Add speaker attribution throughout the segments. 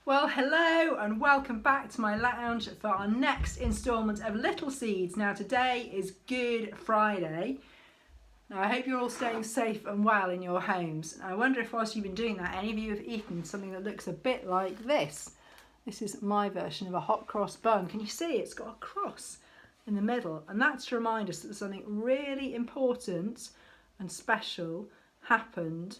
Speaker 1: Well, hello and welcome back to my lounge for our next instalment of Little Seeds. Now today is Good Friday. Now I hope you're all staying safe and well in your homes. I wonder if whilst you've been doing that, any of you have eaten something that looks a bit like this. This is my version of a hot cross bun. Can you see it's got a cross in the middle? And that's to remind us that something really important and special happened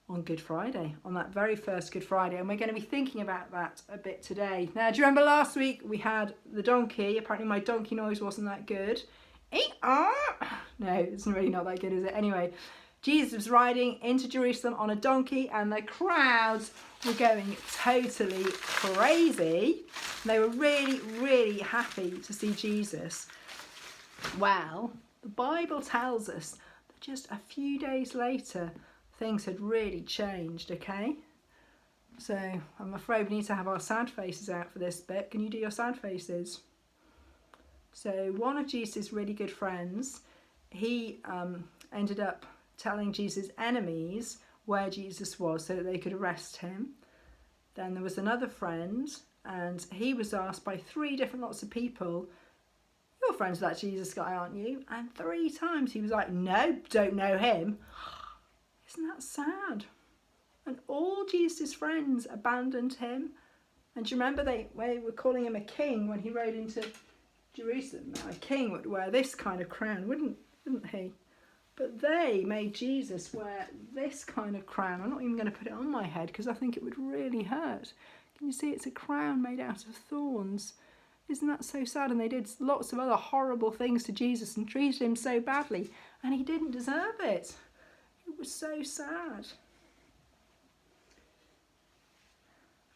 Speaker 1: on Good Friday, on that very first Good Friday, and we're going to be thinking about that a bit today. Now, do you remember last week we had the donkey? Apparently my donkey noise wasn't that good. No, it's really not that good, is it? Anyway, Jesus was riding into Jerusalem on a donkey and the crowds were going totally crazy. They were really happy to see Jesus. Well, the Bible tells us that just a few days later things had really changed, okay? So I'm afraid we need to have our sad faces out for this bit. Can you do your sad faces? So one of Jesus' really good friends, he ended up telling Jesus' enemies where Jesus was so that they could arrest him. Then there was another friend and he was asked by 3 different lots of people, "You're friends with that Jesus guy, aren't you?" And 3 times he was like, "No, don't know him." Isn't that sad? And all Jesus' friends abandoned him. And do you remember they were calling him a king when he rode into Jerusalem? Now a king would wear this kind of crown, wouldn't he? But they made Jesus wear this kind of crown. I'm not even going to put it on my head because I think it would really hurt. Can you see it's a crown made out of thorns? Isn't that so sad? And they did lots of other horrible things to Jesus and treated him so badly, and he didn't deserve it. It was so sad.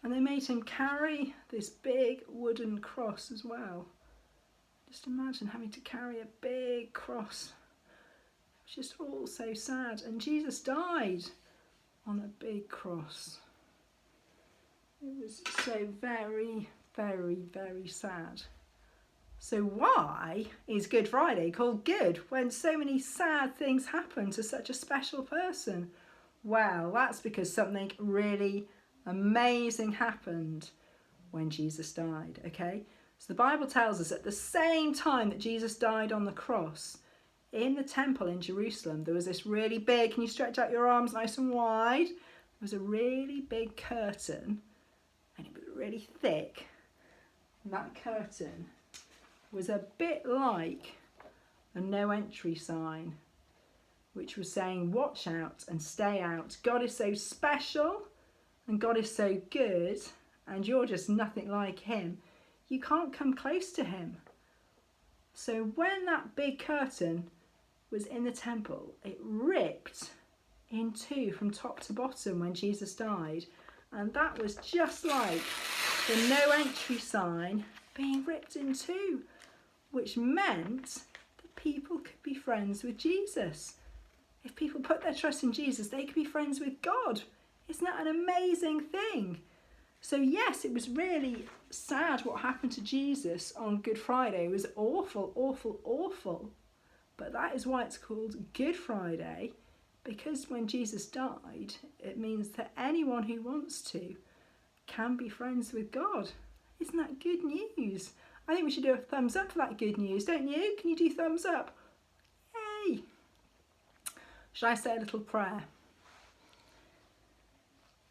Speaker 1: And they made him carry this big wooden cross as well. Just imagine having to carry a big cross. It was just all so sad. And Jesus died on a big cross. It was so very sad. So why is Good Friday called good when so many sad things happen to such a special person? Well, that's because something really amazing happened when Jesus died, okay? So the Bible tells us at the same time that Jesus died on the cross, in the temple in Jerusalem, there was this really big, can you stretch out your arms nice and wide? There was a really big curtain and it was really thick. And that curtain was a bit like a no entry sign, which was saying, watch out and stay out. God is so special and God is so good and you're just nothing like him. You can't come close to him. So when that big curtain was in the temple, it ripped in 2 from top to bottom when Jesus died. And that was just like the no entry sign being ripped in 2. Which meant that people could be friends with Jesus. If people put their trust in Jesus, they could be friends with God. Isn't that an amazing thing? So yes, it was really sad what happened to Jesus on Good Friday. It was awful. But that is why it's called Good Friday, because when Jesus died, it means that anyone who wants to can be friends with God. Isn't that good news? I think we should do a thumbs up for that good news, don't you? Can you do thumbs up? Yay! Should I say a little prayer?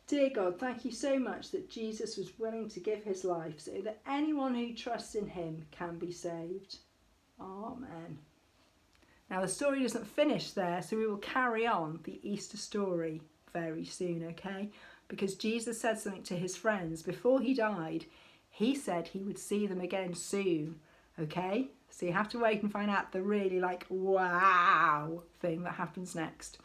Speaker 1: Dear God, thank you so much that Jesus was willing to give his life so that anyone who trusts in him can be saved. Amen. Now the story doesn't finish there, so we will carry on the Easter story very soon, okay? Because Jesus said something to his friends before he died. He said he would see them again soon, okay? So you have to wait and find out the really wow thing that happens next.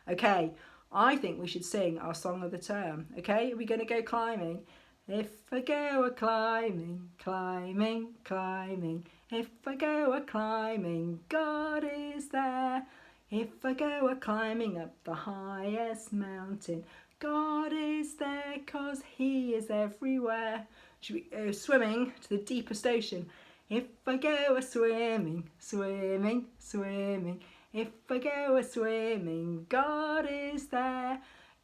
Speaker 1: Okay, I think we should sing our song of the term, okay? Are we going to go climbing? If I go a climbing, climbing, climbing. If I go a climbing, God is there. If I go a climbing up the highest mountain, God is there 'cause he is everywhere. Should we go swimming to the deepest ocean? If I go a swimming, swimming, swimming. If I go a swimming, God is there.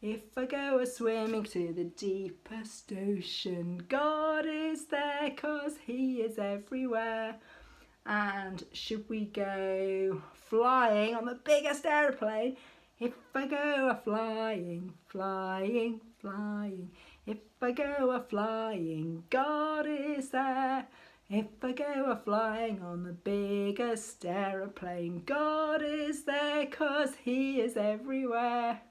Speaker 1: If I go a-swimming to the deepest ocean, God is there 'cause he is everywhere. And should we go flying on the biggest aeroplane? If I go a-flying, flying, flying. If I go a-flying, God is there. If I go a-flying on the biggest aeroplane, God is there 'cause he is everywhere.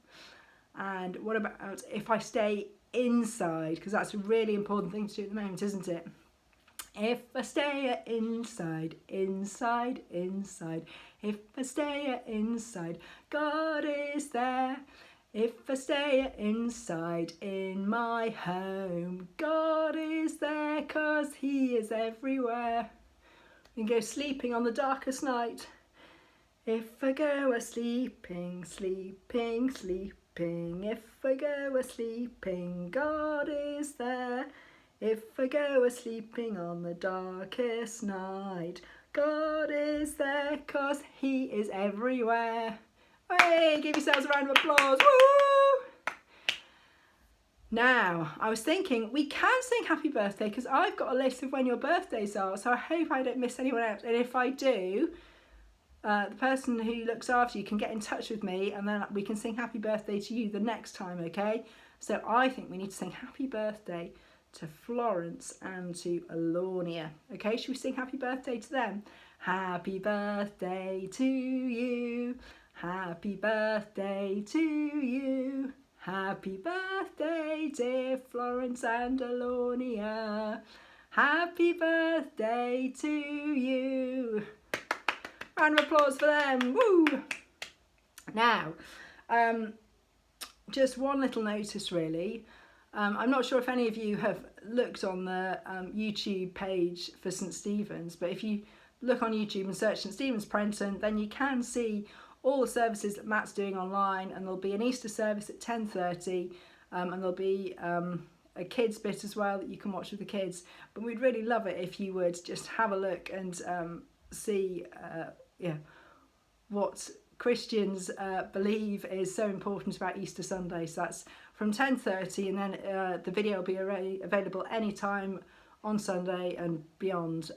Speaker 1: And what about if I stay inside? Because that's a really important thing to do at the moment, isn't it? If I stay inside, inside, inside. If I stay inside, God is there. If I stay inside in my home, God is there 'cause he is everywhere. We can go sleeping on the darkest night. If I go a-sleeping, sleeping, sleeping. If I go a-sleeping, God is there. If I go a-sleeping on the darkest night, God is there 'cause he is everywhere. Hey, give yourselves a round of applause. Woo! Now, I was thinking we can sing happy birthday because I've got a list of when your birthdays are, so I hope I don't miss anyone out. And if I do, the person who looks after you can get in touch with me and then we can sing happy birthday to you the next time, okay? So I think we need to sing happy birthday to Florence and to Alornia. Okay, should we sing happy birthday to them? Happy birthday to you. Happy birthday to you. Happy birthday, dear Florence and Alornia. Happy birthday to you. Round of applause for them. Woo! Now, just one little notice really. I'm not sure if any of you have looked on the YouTube page for St Stephen's, but if you look on YouTube and search St Stephen's Prenton, then you can see all the services that Matt's doing online, and there'll be an Easter service at 10:30, and there'll be a kids bit as well that you can watch with the kids. But we'd really love it if you would just have a look and see what Christians believe is so important about Easter Sunday. So that's from 10:30, and then the video will be available anytime on Sunday and beyond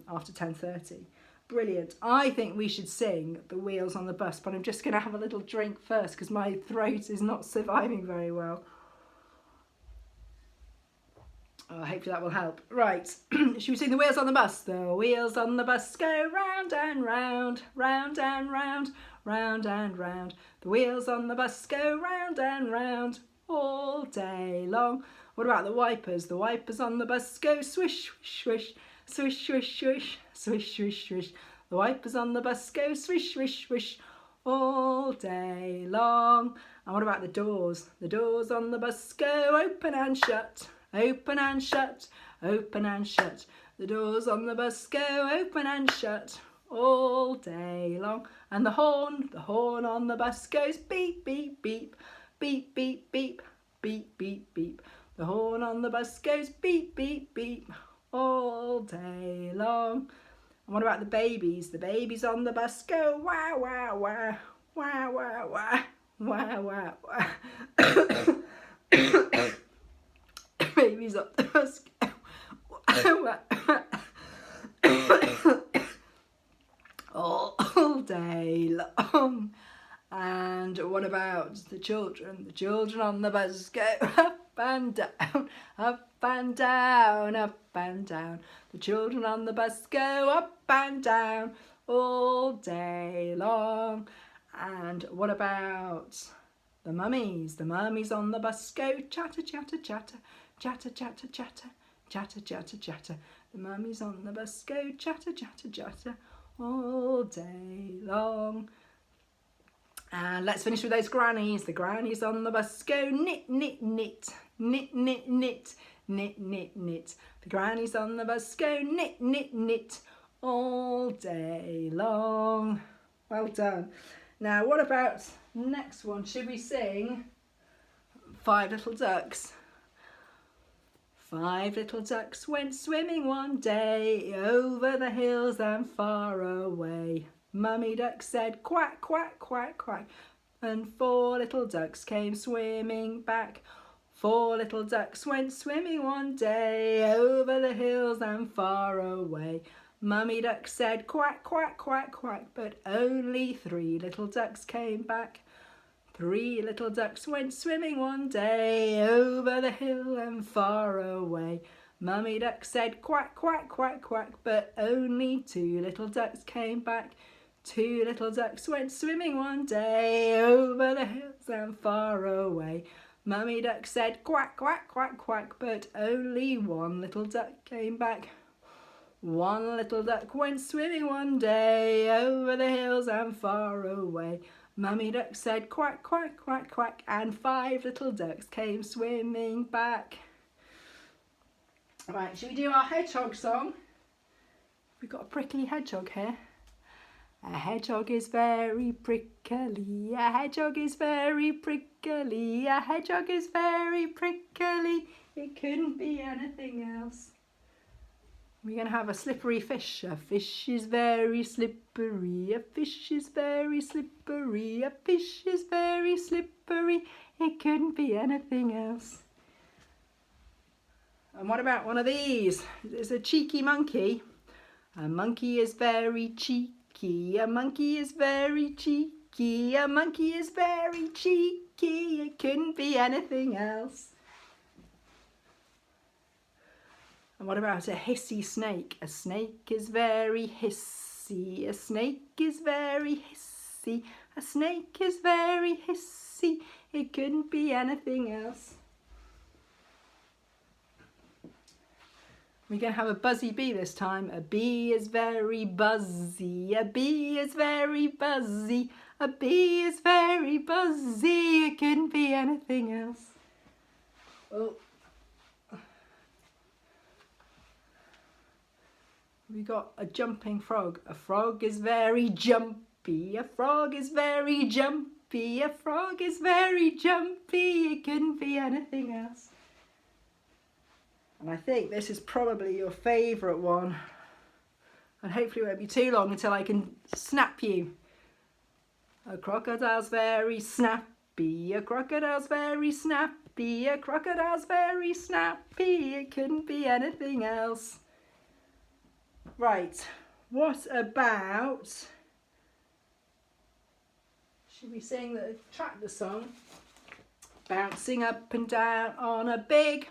Speaker 1: after 10:30. Brilliant. I think we should sing The Wheels on the Bus, but I'm just going to have a little drink first because my throat is not surviving very well. Hopefully that will help. Right, should we sing The Wheels on the Bus? The wheels on the bus go round and round, round and round, round and round. The wheels on the bus go round and round all day long. What about the wipers? The wipers on the bus go swish, swish, swish, swish, swish, swish, swish, swish. The wipers on the bus go swish, swish, swish all day long. And what about the doors? The doors on the bus go open and shut, open and shut, open and shut. The doors on the bus go open and shut all day long. And the horn on the bus goes beep, beep, beep, beep, beep, beep, beep, beep, beep. The horn on the bus goes beep, beep, beep all day long. And what about the babies? The babies on the bus go wah, wah, wah, wah, wah, wah, wah, wah, wah. Babies on the bus go wah, wah, all day long. And what about the children? The children on the bus go up and down, up and down, up and down. The children on the bus go up and down all day long. And what about the mummies? The mummies on the bus go chatter, chatter, chatter, chatter, chatter, chatter, chatter, chatter, chatter. The mummies on the bus go chatter, chatter, chatter all day long. And let's finish with those grannies. The grannies on the bus go knit, knit, knit, knit, knit, knit, knit, knit, knit. The grannies on the bus go knit, knit, knit all day long. Well done. Now what about next one? Should we sing Five Little Ducks? Five little ducks went swimming one day over the hills and far away. Mummy duck said quack, quack, quack, quack. and 4 little ducks came swimming back. 4 little ducks went swimming one day over the hills and far away. Mummy Duck said quack, quack, quack, quack, but only 3 little ducks came back. 3 little ducks went swimming one day over the hill and far away. Mummy Duck said quack, quack, quack, quack, but only 2 little ducks came back. 2 little ducks went swimming one day over the hills and far away. Mummy Duck said quack, quack, quack, quack, but only 1 little duck came back. 1 little duck went swimming one day over the hills and far away. Mummy Duck said quack, quack, quack, quack, and 5 little ducks came swimming back. Right, shall we do our hedgehog song? We've got a prickly hedgehog here. A hedgehog is very prickly, a hedgehog is very prickly, a hedgehog is very prickly, it couldn't be anything else. We're going to have a slippery fish. A fish is very slippery, a fish is very slippery, a fish is very slippery, it couldn't be anything else. And what about one of these? It's a cheeky monkey. A monkey is very cheeky, a monkey is very cheeky, a monkey is very cheeky, it couldn't be anything else. And what about a hissy snake? A snake is very hissy, a snake is very hissy, a snake is very hissy, it couldn't be anything else. We're going to have a Buzzy Bee this time. A bee is very buzzy, a bee is very buzzy, a bee is very buzzy, it couldn't be anything else. Oh. We got a jumping frog. A frog is very jumpy, a frog is very jumpy, a frog is very jumpy, it couldn't be anything else. And I think this is probably your favourite one. And hopefully it won't be too long until I can snap you. A crocodile's very snappy, a crocodile's very snappy, a crocodile's very snappy, it couldn't be anything else. Right, what about, should we sing the tractor song? Bouncing up and down on a big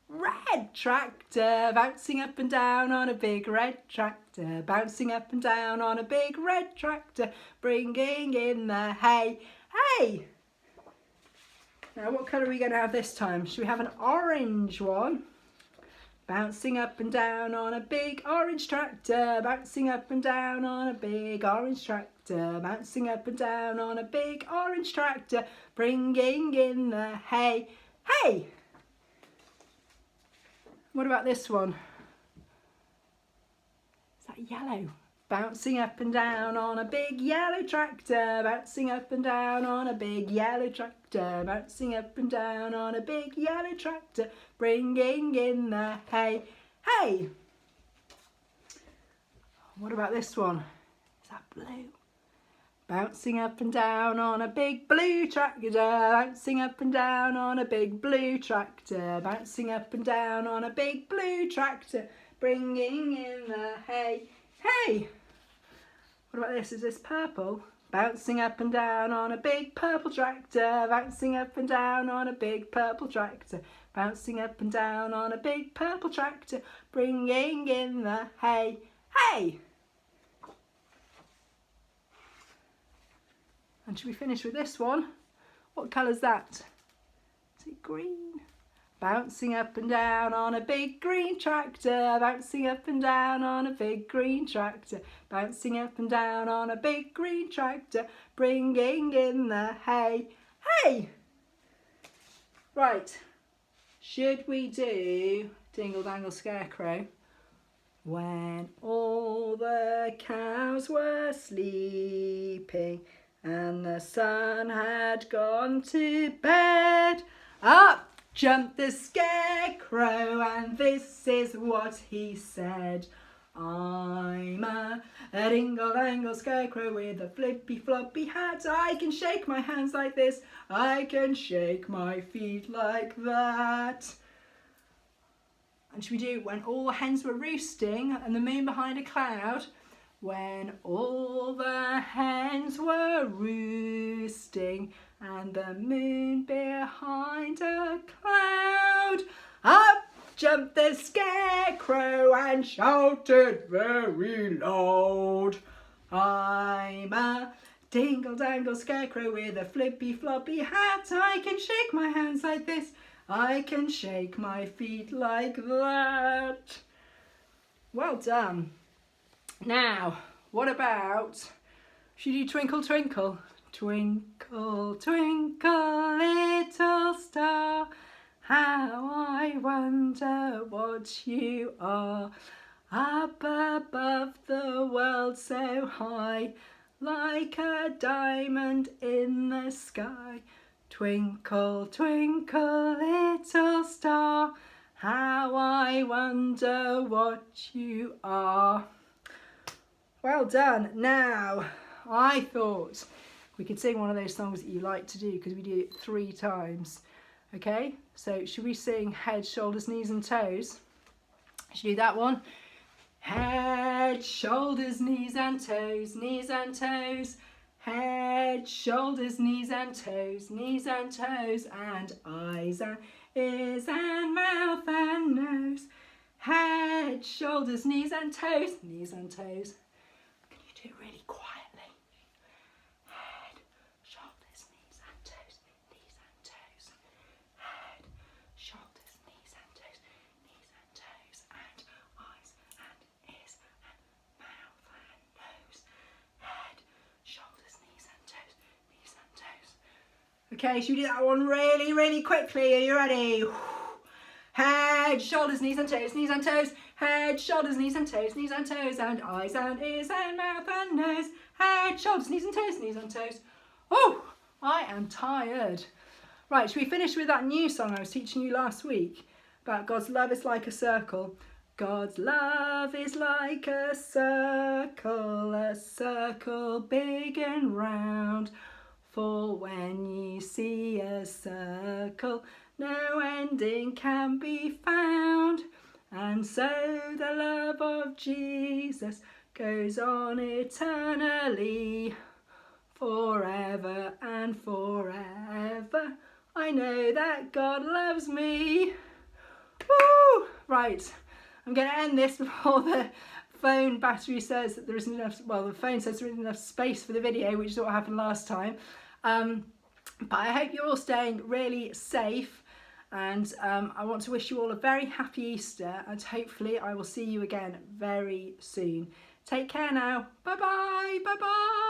Speaker 1: red tractor, bouncing up and down on a big red tractor, bouncing up and down on a big red tractor, bringing in the hay. Hey! Now what colour are we going to have this time? Should we have an orange one? Bouncing up and down on a big orange tractor, bouncing up and down on a big orange tractor, bouncing up and down on a big orange tractor, bringing in the hay. Hey! What about this one? Is that yellow? Bouncing up and down on a big yellow tractor, bouncing up and down on a big yellow tractor, bouncing up and down on a big yellow tractor, bringing in the hay. Hey! What about this one? Is that blue? Bouncing up and down on a big blue tractor, bouncing up and down on a big blue tractor, bouncing up and down on a big blue tractor, bringing in the hay. Hey! What about this? Is this purple? Bouncing up and down on a big purple tractor, bouncing up and down on a big purple tractor, bouncing up and down on a big purple tractor, bringing in the hay. Hey! And should we finish with this one? What colour's that? Is it green? Bouncing up and down on a big green tractor, bouncing up and down on a big green tractor, bouncing up and down on a big green tractor, bringing in the hay. Hey! Right, should we do Dingle-Dangle Scarecrow? When all the cows were sleeping and the sun had gone to bed, up jumped the Scarecrow, and this is what he said. I'm a dingle-dangle scarecrow with a flippy-floppy hat. I can shake my hands like this. I can shake my feet like that. And should we do when all the hens were roosting and the moon behind a cloud? When all the hens were roosting and the moon behind a cloud, up jumped the scarecrow and shouted very loud. I'm a dingle-dangle scarecrow with a flippy-floppy hat. I can shake my hands like this. I can shake my feet like that. Well done. Now, what about, should you do Twinkle Twinkle? Twinkle, twinkle, little star, how I wonder what you are. Up above the world so high, like a diamond in the sky. Twinkle, twinkle, little star, how I wonder what you are. Well done. Now, I thought we could sing one of those songs that you like to do because we do it 3 times. Okay, so should we sing head, shoulders, knees and toes? Should we do that one? Head, shoulders, knees and toes, knees and toes. Head, shoulders, knees and toes, knees and toes. And eyes and ears and mouth and nose. Head, shoulders, knees and toes, knees and toes. Can you do it really quietly? Head, shoulders, knees and toes, knees and toes. Head, shoulders, knees and toes, knees and toes. And eyes and ears and mouth and nose. Head, shoulders, knees and toes, knees and toes. Okay, should we do that one really, really quickly? Are you ready? Head, shoulders, knees and toes, knees and toes. Head, shoulders, knees and toes, knees and toes. And eyes and ears and mouth and nose. Head, shoulders, knees and toes, knees and toes. Oh, I am tired. Right, should we finish with that new song I was teaching you last week about God's love is like a circle? God's love is like a circle big and round. For when you see a circle, no ending can be found. And so the love of Jesus goes on eternally, forever and forever. I know that God loves me. Woo! Right, I'm going to end this before the phone battery says that there isn't enough, well, the phone says there isn't enough space for the video, which is what happened last time. But I hope you're all staying really safe, and I want to wish you all a very happy Easter, and hopefully I will see you again very soon. Take care now. Bye bye. Bye bye.